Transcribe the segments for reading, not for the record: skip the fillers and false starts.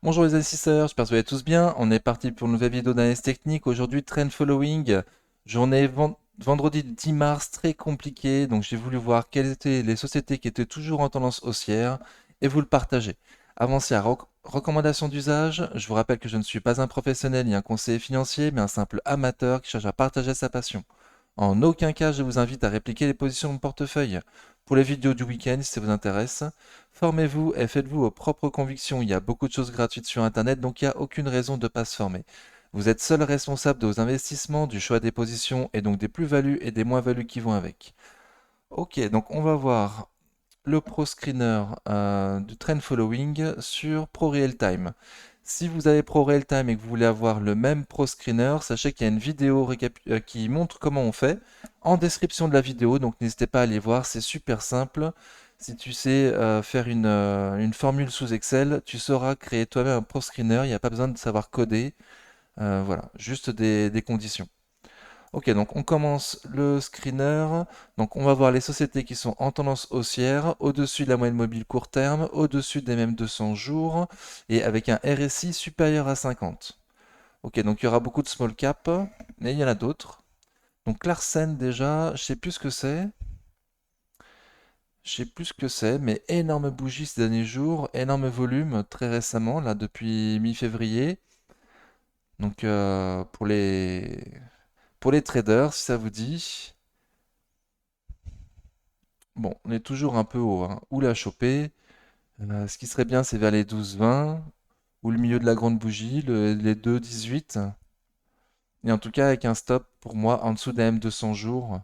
Bonjour les investisseurs, j'espère que vous allez tous bien. On est parti pour une nouvelle vidéo d'analyse technique. Aujourd'hui, trend following, journée vendredi 10 mars, très compliqué. Donc j'ai voulu voir quelles étaient les sociétés qui étaient toujours en tendance haussière et vous le partager. Avancez à recommandation d'usage. Je vous rappelle que je ne suis pas un professionnel ni un conseiller financier, mais un simple amateur qui cherche à partager sa passion. En aucun cas, je vous invite à répliquer les positions de mon portefeuille. Pour les vidéos du week-end, si ça vous intéresse, formez-vous et faites-vous vos propres convictions. Il y a beaucoup de choses gratuites sur Internet, donc il n'y a aucune raison de ne pas se former. Vous êtes seul responsable de vos investissements, du choix des positions et donc des plus-values et des moins-values qui vont avec. Ok, donc on va voir le Pro Screener du Trend Following sur Pro Real Time. Si vous avez Pro Real Time et que vous voulez avoir le même Pro Screener, sachez qu'il y a une vidéo qui montre comment on fait en description de la vidéo, donc n'hésitez pas à aller voir, c'est super simple. Si tu sais faire une formule sous Excel, tu sauras créer toi-même un Pro Screener, il n'y a pas besoin de savoir coder, voilà, juste des conditions. Ok, donc on commence le screener. Donc on va voir les sociétés qui sont en tendance haussière, au-dessus de la moyenne mobile court terme, au-dessus des mêmes 200 jours, et avec un RSI supérieur à 50. Ok, donc il y aura beaucoup de small cap, mais il y en a d'autres. Donc Larsen déjà, je sais plus ce que c'est. Je sais plus ce que c'est, mais énorme bougie ces derniers jours, énorme volume très récemment, là depuis mi-février. Donc pour les traders, si ça vous dit. Bon, on est toujours un peu haut, hein. Où la choper? Ce qui serait bien, c'est vers les 12,20 ou le milieu de la grande bougie, les 2,18. Et en tout cas, avec un stop pour moi en dessous des M200 jours.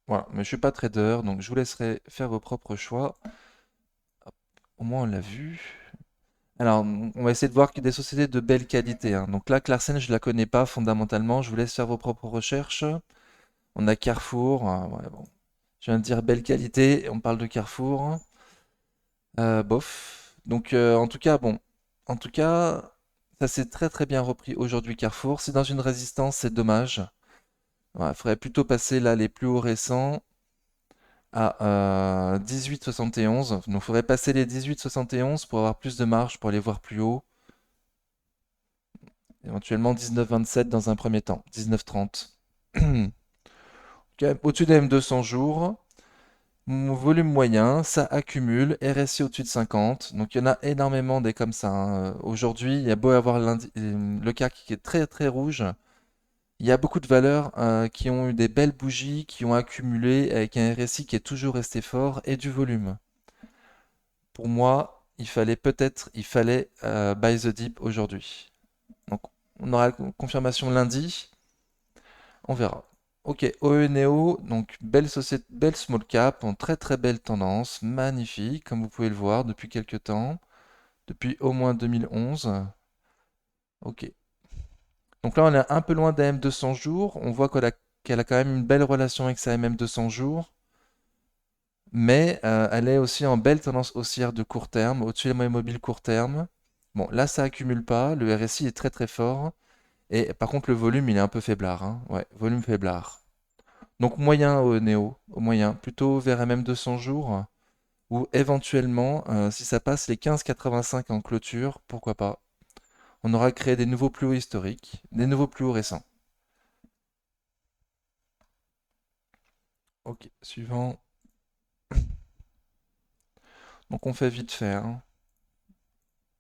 Voilà, mais je suis pas trader, donc je vous laisserai faire vos propres choix. Au moins, on l'a vu. Alors, on va essayer de voir que des sociétés de belle qualité, hein. Donc là, Clarsen, je la connais pas fondamentalement. Je vous laisse faire vos propres recherches. On a Carrefour. Ouais, bon. Je viens de dire belle qualité, on parle de Carrefour. Bof. Donc, en tout cas, bon. En tout cas, ça s'est très très bien repris aujourd'hui Carrefour. C'est dans une résistance, c'est dommage. Il faudrait plutôt passer là les plus hauts récents à 18,71. Donc, il faudrait passer les 18,71 pour avoir plus de marge pour aller voir plus haut. Éventuellement 19,27 dans un premier temps. 19,30. Ok, au-dessus des M200 jours. Volume moyen, ça accumule, RSI au-dessus de 50, donc il y en a énormément des comme ça, hein. Aujourd'hui, il y a beau avoir le CAC qui est très très rouge, il y a beaucoup de valeurs qui ont eu des belles bougies, qui ont accumulé avec un RSI qui est toujours resté fort et du volume. Pour moi, il fallait buy the dip aujourd'hui. Donc on aura la confirmation lundi, on verra. Ok, OENEO, donc belle société, belle small cap, en très très belle tendance, magnifique, comme vous pouvez le voir depuis quelques temps, depuis au moins 2011. Ok, donc là on est un peu loin d'un M200 jours, on voit qu'elle a quand même une belle relation avec sa MM200 jours, mais elle est aussi en belle tendance haussière de court terme, au-dessus des moyennes mobiles court terme. Bon, là ça accumule pas, le RSI est très très fort, et par contre le volume il est un peu faiblard, hein. Ouais, volume faiblard. Donc moyen au Néo, au moyen, plutôt vers MM 200 jours, ou éventuellement, si ça passe les 15,85 en clôture, pourquoi pas. On aura créé des nouveaux plus hauts historiques, des nouveaux plus hauts récents. Ok, suivant. Donc on fait vite fait, hein.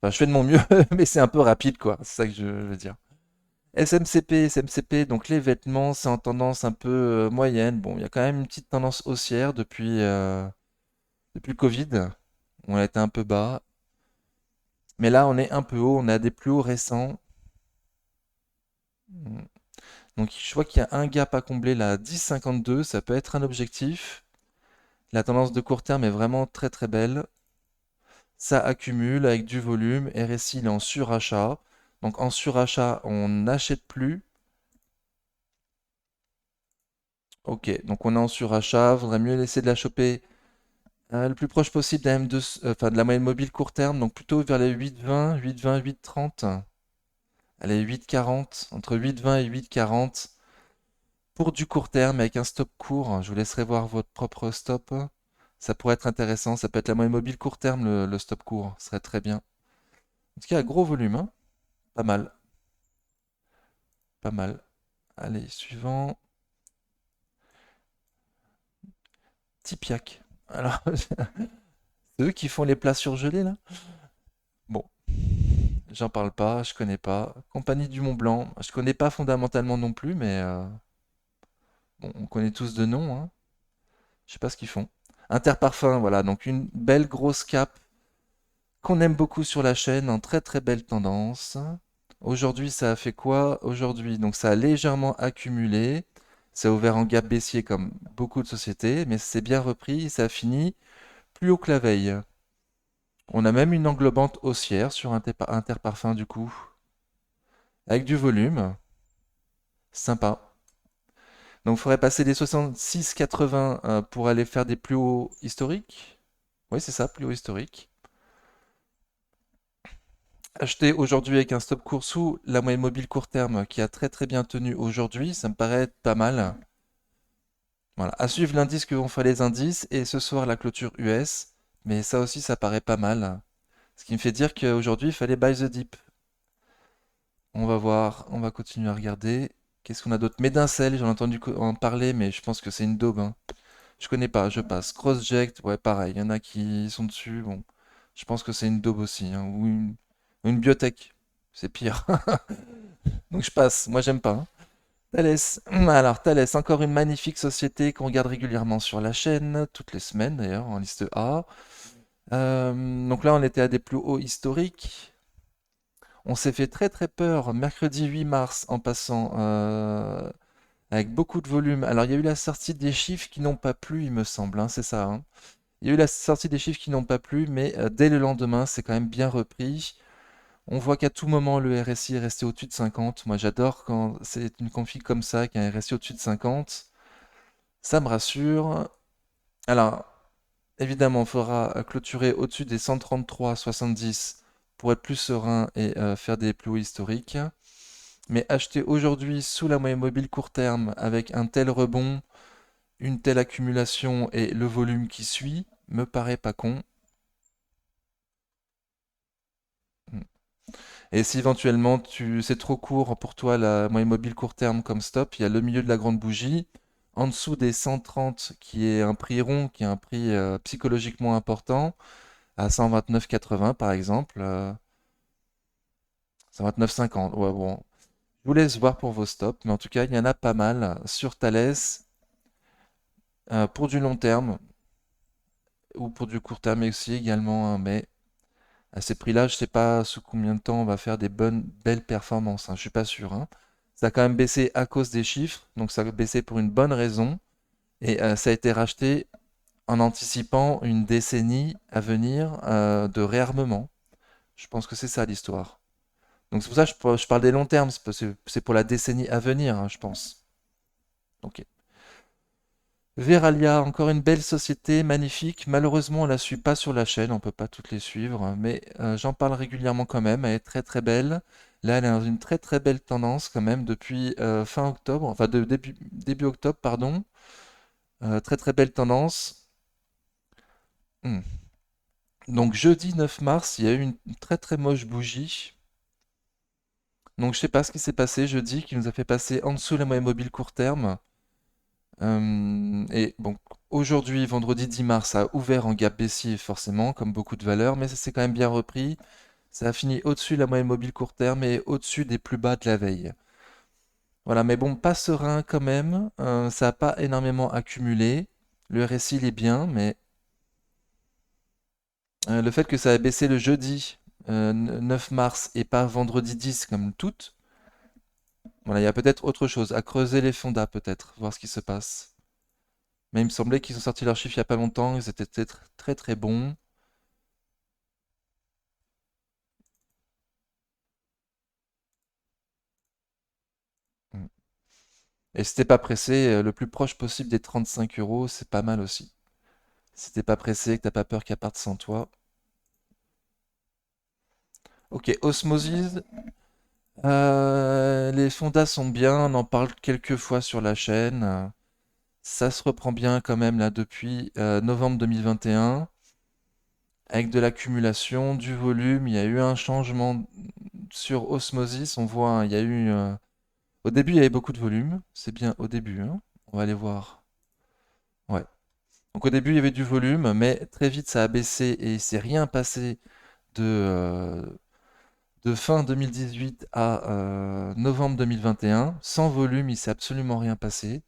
Enfin, je fais de mon mieux, mais c'est un peu rapide, quoi. C'est ça que je veux dire. SMCP, donc les vêtements, c'est en tendance un peu moyenne. Bon, il y a quand même une petite tendance haussière depuis le Covid. On a été un peu bas. Mais là, on est un peu haut, on a des plus hauts récents. Donc je vois qu'il y a un gap à combler là, à 10,52, ça peut être un objectif. La tendance de court terme est vraiment très très belle. Ça accumule avec du volume. RSI il est en surachat. Donc en surachat, on n'achète plus. Ok, donc on est en surachat. Vaudrait mieux laisser de la choper le plus proche possible de la M2, enfin de la moyenne mobile court terme. Donc plutôt vers les 8,20, 8,20, 8,30. Allez, 8,40. Entre 8,20 et 8,40. Pour du court terme avec un stop court, je vous laisserai voir votre propre stop. Ça pourrait être intéressant. Ça peut être la moyenne mobile court terme, le stop court. Ce serait très bien. En tout cas, gros volume, hein. Pas mal. Pas mal. Allez, suivant. Tipiak. Alors, c'est eux qui font les plats surgelés, là? Bon, j'en parle pas, je connais pas. Compagnie du Mont Blanc, je connais pas fondamentalement non plus, mais bon, on connaît tous de nom, hein. Je sais pas ce qu'ils font. Interparfum, voilà, donc une belle grosse cape qu'on aime beaucoup sur la chaîne, en très très belle tendance. Aujourd'hui, ça a fait quoi? Aujourd'hui, donc ça a légèrement accumulé. Ça a ouvert en gap baissier comme beaucoup de sociétés, mais c'est bien repris, ça a fini plus haut que la veille. On a même une englobante haussière sur Interparfum du coup, avec du volume, sympa. Donc il faudrait passer des 66,80 pour aller faire des plus hauts historiques. Oui, c'est ça, plus haut historique. Acheter aujourd'hui avec un stop court sous la moyenne mobile court terme qui a très très bien tenu aujourd'hui, ça me paraît être pas mal. Voilà, à suivre l'indice que vont faire les indices et ce soir la clôture US, mais ça aussi ça paraît pas mal. Ce qui me fait dire qu'aujourd'hui il fallait buy the dip. On va voir, on va continuer à regarder. Qu'est-ce qu'on a d'autre? Médincel, j'en ai entendu en parler, mais je pense que c'est une daube, hein. Je connais pas, je passe. Crossject, ouais, pareil. Il y en a qui sont dessus. Bon, je pense que c'est une daube aussi, hein, ou une biotech. C'est pire. Donc je passe. Moi, j'aime pas, hein. Thales. Alors, Thales, encore une magnifique société qu'on regarde régulièrement sur la chaîne, toutes les semaines d'ailleurs, en liste A. Donc là, on était à des plus hauts historiques. On s'est fait très très peur mercredi 8 mars en passant avec beaucoup de volume. Alors, il y a eu la sortie des chiffres qui n'ont pas plu, il me semble, hein, c'est ça, hein. Il y a eu la sortie des chiffres qui n'ont pas plu, mais dès le lendemain, c'est quand même bien repris. On voit qu'à tout moment, le RSI est resté au-dessus de 50. Moi, j'adore quand c'est une config comme ça, qu'un RSI au-dessus de 50. Ça me rassure. Alors, évidemment, il faudra clôturer au-dessus des 133,70 pour être plus serein et faire des plus hauts historiques. Mais acheter aujourd'hui sous la moyenne mobile court terme avec un tel rebond, une telle accumulation et le volume qui suit, me paraît pas con. Et si éventuellement c'est trop court pour toi la moyenne mobile court terme comme stop, il y a le milieu de la grande bougie, en dessous des 130 qui est un prix rond, qui est un prix psychologiquement important, à 129,80 par exemple, 129,50. Ouais, bon, je vous laisse voir pour vos stops, mais en tout cas, il y en a pas mal sur Thales pour du long terme ou pour du court terme aussi également, hein, mais à ces prix-là, je sais pas sous combien de temps on va faire des bonnes, belles performances, hein, je suis pas sûr, hein. Ça a quand même baissé à cause des chiffres, donc ça a baissé pour une bonne raison, et ça a été racheté en anticipant une décennie à venir de réarmement. Je pense que c'est ça l'histoire. Donc c'est pour ça que je parle des longs termes, c'est pour la décennie à venir, hein, je pense. Ok. Veralia, encore une belle société, magnifique. Malheureusement, on la suit pas sur la chaîne, on peut pas toutes les suivre, mais j'en parle régulièrement quand même. Elle est très très belle. Là, elle est dans une très très belle tendance quand même depuis fin octobre, enfin de début octobre, pardon. Très très belle tendance. Hmm. Donc jeudi 9 mars, il y a eu une très très moche bougie. Donc je sais pas ce qui s'est passé jeudi, qui nous a fait passer en dessous la moyenne mobile court terme. Et bon, aujourd'hui, vendredi 10 mars, ça a ouvert en gap baissier forcément, comme beaucoup de valeurs, mais ça s'est quand même bien repris. Ça a fini au-dessus de la moyenne mobile court terme et au-dessus des plus bas de la veille. Voilà, mais bon, pas serein quand même. Ça n'a pas énormément accumulé. Le RSI, il est bien, mais le fait que ça a baissé le jeudi 9 mars et pas vendredi 10 comme toutes, voilà, il y a peut-être autre chose. À creuser les fondas peut-être, voir ce qui se passe. Mais il me semblait qu'ils ont sorti leurs chiffres il n'y a pas longtemps, ils étaient peut-être très très bons. Mm. Et si t'es pas pressé, le plus proche possible des 35 euros, c'est pas mal aussi. Si t'es pas pressé, que t'as pas peur qu'elle parte sans toi. Ok, Osmosis. Les fondas sont bien, on en parle quelques fois sur la chaîne. Ça se reprend bien quand même là depuis novembre 2021, avec de l'accumulation, du volume. Il y a eu un changement sur Osmosis. On voit, hein, il y a eu. Au début, il y avait beaucoup de volume. C'est bien au début, hein. On va aller voir. Ouais. Donc au début, il y avait du volume, mais très vite, ça a baissé et il s'est rien passé de fin 2018 à novembre 2021. Sans volume, il s'est absolument rien passé.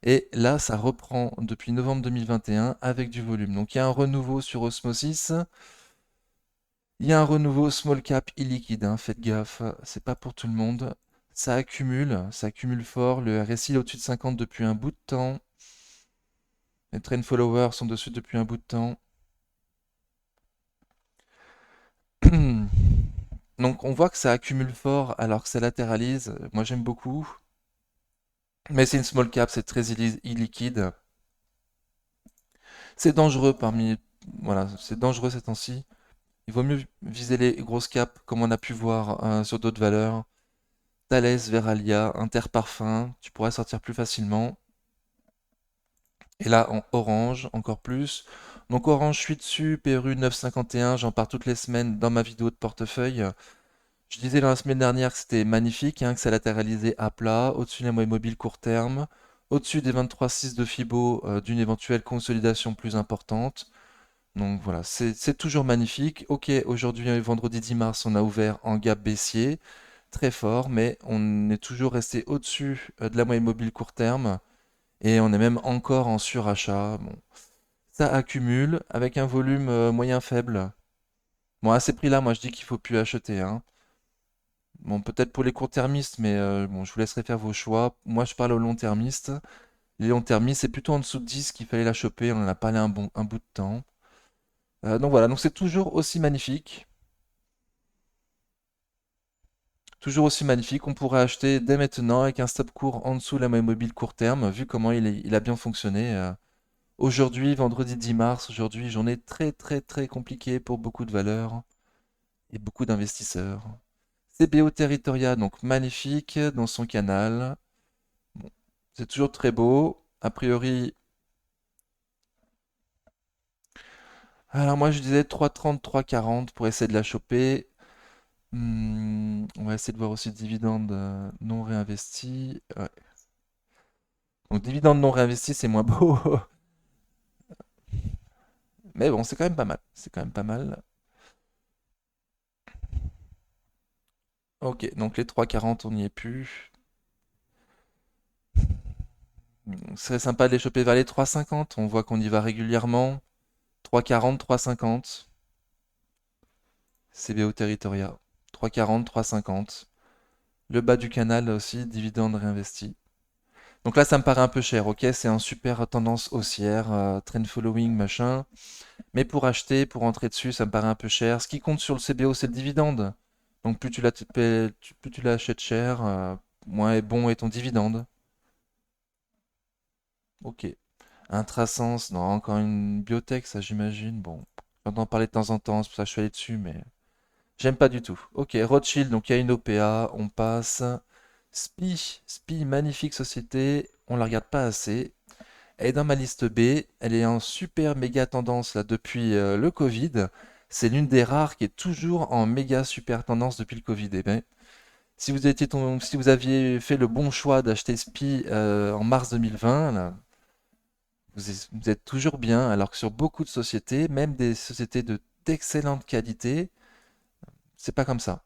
Et là, ça reprend depuis novembre 2021 avec du volume. Donc il y a un renouveau sur Osmosis. Il y a un renouveau small cap illiquide, hein, faites gaffe, c'est pas pour tout le monde. Ça accumule fort. Le RSI est au-dessus de 50 depuis un bout de temps. Les trend followers sont dessus depuis un bout de temps. Donc on voit que ça accumule fort alors que ça latéralise. Moi j'aime beaucoup. Mais c'est une small cap, c'est très illiquide. C'est dangereux parmi. Voilà, c'est dangereux ces temps-ci. Il vaut mieux viser les grosses caps comme on a pu voir sur d'autres valeurs. Thales, Veralia, Interparfum, tu pourrais sortir plus facilement. Et là, en orange, encore plus. Donc orange, je suis dessus, PRU 9,51, j'en parle toutes les semaines dans ma vidéo de portefeuille. Je disais la semaine dernière que c'était magnifique, hein, que ça latéralisait à plat, au-dessus des moyens mobiles court terme, au-dessus des 23,6 de Fibo d'une éventuelle consolidation plus importante. Donc voilà, c'est toujours magnifique. Ok, aujourd'hui, vendredi 10 mars, on a ouvert en gap baissier, très fort, mais on est toujours resté au-dessus de la moyenne mobile court terme et on est même encore en surachat. Bon, ça accumule avec un volume moyen faible. Bon, à ces prix-là, moi je dis qu'il faut plus acheter, hein. Bon, peut-être pour les court-termistes, mais bon, je vous laisserai faire vos choix. Moi, je parle aux long-termistes. Les long-termistes, c'est plutôt en dessous de 10 qu'il fallait la choper. On en a parlé un bout de temps. Donc voilà, donc c'est toujours aussi magnifique. Toujours aussi magnifique. On pourrait acheter dès maintenant avec un stop court en dessous de la moyenne mobile court terme, vu comment il a bien fonctionné. Aujourd'hui, vendredi 10 mars, aujourd'hui, journée très très très compliquée pour beaucoup de valeurs et beaucoup d'investisseurs. CBO Territoria, donc magnifique dans son canal. Bon, c'est toujours très beau. A priori, alors moi je disais 3,30, 3,40 pour essayer de la choper. On va essayer de voir aussi le dividende non réinvesti. Ouais. Donc dividende non réinvesti, c'est moins beau. Mais bon, c'est quand même pas mal. C'est quand même pas mal. Ok, donc les 3,40, on n'y est plus. Ce serait sympa de les choper vers les 3,50. On voit qu'on y va régulièrement. 3,40, 3,50. CBO Territoria. 3,40, 3,50. Le bas du canal aussi, dividende réinvesti. Donc là, ça me paraît un peu cher, ok? C'est un super tendance haussière, trend following, machin. Mais pour acheter, pour entrer dessus, ça me paraît un peu cher. Ce qui compte sur le CBO, c'est le dividende. Donc plus tu l'achètes cher, moins est bon est ton dividende. Ok. Intrasense, non, encore une biotech, ça j'imagine. Bon, j'entends parler de temps en temps, c'est pour ça que je suis allé dessus, mais j'aime pas du tout. Ok, Rothschild, donc il y a une OPA, on passe. SPI, magnifique société, on la regarde pas assez. Elle est dans ma liste B, elle est en super méga tendance là depuis le Covid. C'est l'une des rares qui est toujours en méga super tendance depuis le Covid. Eh ben, si vous aviez fait le bon choix d'acheter SPI en mars 2020, là, vous êtes toujours bien, alors que sur beaucoup de sociétés, même des sociétés d'excellente qualité, c'est pas comme ça.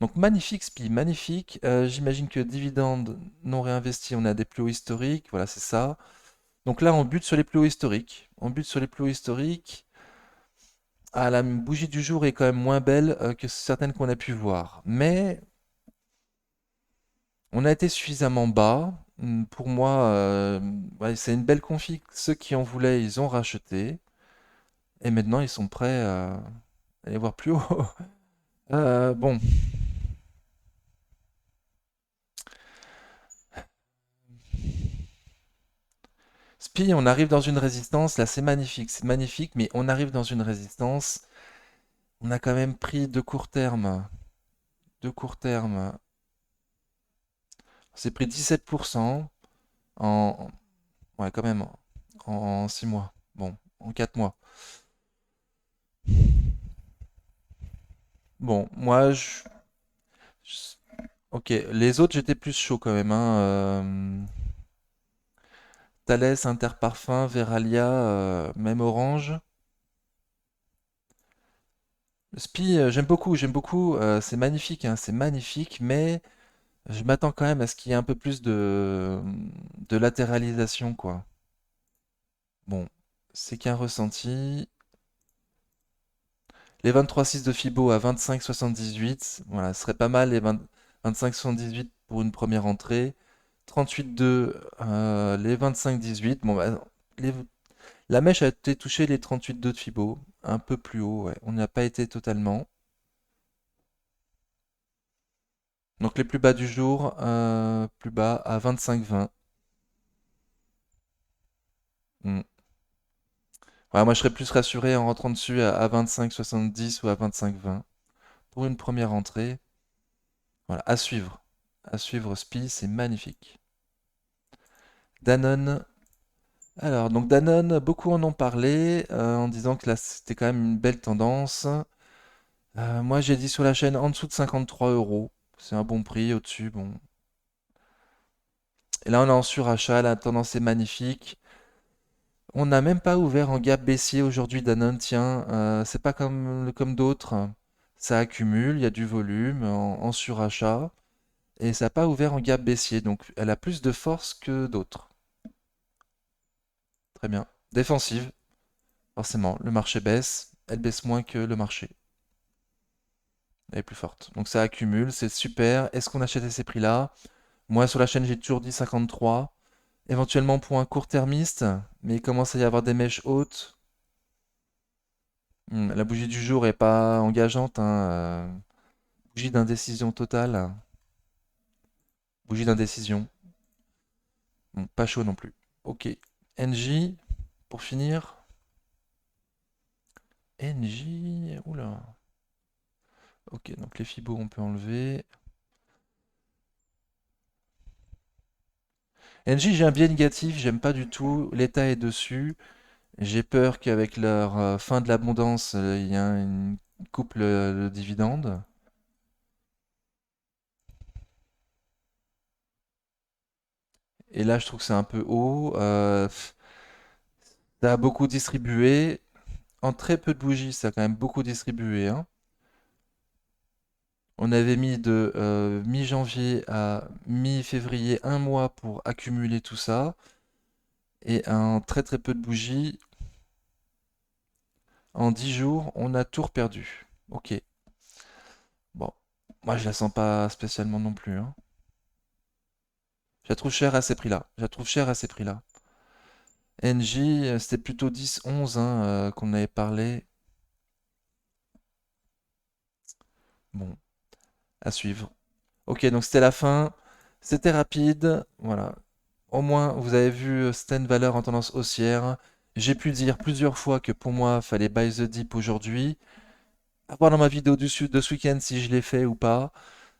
Donc magnifique SPI, magnifique. J'imagine que dividende non réinvesti, on a des plus hauts historiques, voilà, c'est ça. Donc là, on bute sur les plus hauts historiques. On bute sur les plus hauts historiques. Ah, la bougie du jour est quand même moins belle que certaines qu'on a pu voir. Mais on a été suffisamment bas. Pour moi, ouais, c'est une belle config. Ceux qui en voulaient, ils ont racheté. Et maintenant, ils sont prêts à aller voir plus haut. Bon, Spi, on arrive dans une résistance. Là, c'est magnifique, mais on arrive dans une résistance. On a quand même pris de court terme. De court terme. On s'est pris 17% en, Ouais, quand même, en 6 mois. Bon, en 4 mois. Bon, moi, je- ok, les autres, j'étais plus chaud quand même, hein. Thales, Interparfum, Veralia, même Orange. Spi, j'aime beaucoup, c'est magnifique, hein, c'est magnifique, mais je m'attends quand même à ce qu'il y ait un peu plus de latéralisation, quoi. Bon, c'est qu'un ressenti. Les 23,6 de Fibo à 25,78, voilà, ce serait pas mal les 25,78 pour une première entrée. 38,2, les 25,18. Bon, bah, les- la mèche a été touchée les 38,2 de Fibo, un peu plus haut, ouais. On n'y a pas été totalement. Donc les plus bas du jour, plus bas à 25,20. Hmm. Ouais, moi je serais plus rassuré en rentrant dessus à 25,70 ou à 25,20 pour une première entrée. Voilà, à suivre. À suivre SPI, c'est magnifique. Danone. Alors, donc Danone, beaucoup en ont parlé en disant que là c'était quand même une belle tendance. Moi j'ai dit sur la chaîne en dessous de 53 euros. C'est un bon prix, au-dessus, bon. Et là on est en surachat, la tendance est magnifique. On n'a même pas ouvert en gap baissier aujourd'hui Danone, tiens, c'est pas comme d'autres. Ça accumule, il y a du volume en surachat. Et ça n'a pas ouvert en gap baissier, donc elle a plus de force que d'autres. Très bien. Défensive, forcément. Le marché baisse, elle baisse moins que le marché. Elle est plus forte. Donc ça accumule, c'est super. Est-ce qu'on achète à ces prix-là? Moi sur la chaîne j'ai toujours dit 53. Éventuellement pour un court-termiste, mais il commence à y avoir des mèches hautes. La bougie du jour est pas engageante, hein. Bougie d'indécision totale. Bougie d'indécision. Bon, pas chaud non plus. Ok. NJ, pour finir. NJ. Oula. Ok, donc les fibos on peut enlever. NJ, j'ai un biais négatif, j'aime pas du tout. L'État est dessus. J'ai peur qu'avec leur fin de l'abondance, il y a une coupe le dividende. Et là, je trouve que c'est un peu haut. Ça a beaucoup distribué. En très peu de bougies, ça a quand même beaucoup distribué, hein. On avait mis de mi-janvier à mi-février un mois pour accumuler tout ça. Et en très très peu de bougies, en 10 jours, on a tout perdu. Ok. Bon. Moi, je la sens pas spécialement non plus, hein. Je la trouve chère à ces prix-là. Je la trouve chère à ces prix-là. NJ, c'était plutôt 10-11 hein, qu'on avait parlé. Bon, à suivre. Ok, donc c'était la fin. C'était rapide. Voilà. Au moins, vous avez vu, c'était une valeur en tendance haussière. J'ai pu dire plusieurs fois que pour moi, fallait buy the dip aujourd'hui. À voir dans ma vidéo de ce week-end si je l'ai fait ou pas.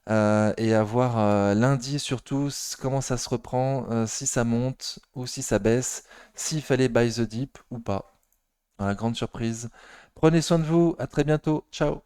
Et à voir lundi surtout comment ça se reprend, si ça monte ou si ça baisse, s'il fallait buy the dip ou pas. Voilà, grande surprise. Prenez soin de vous, à très bientôt. Ciao.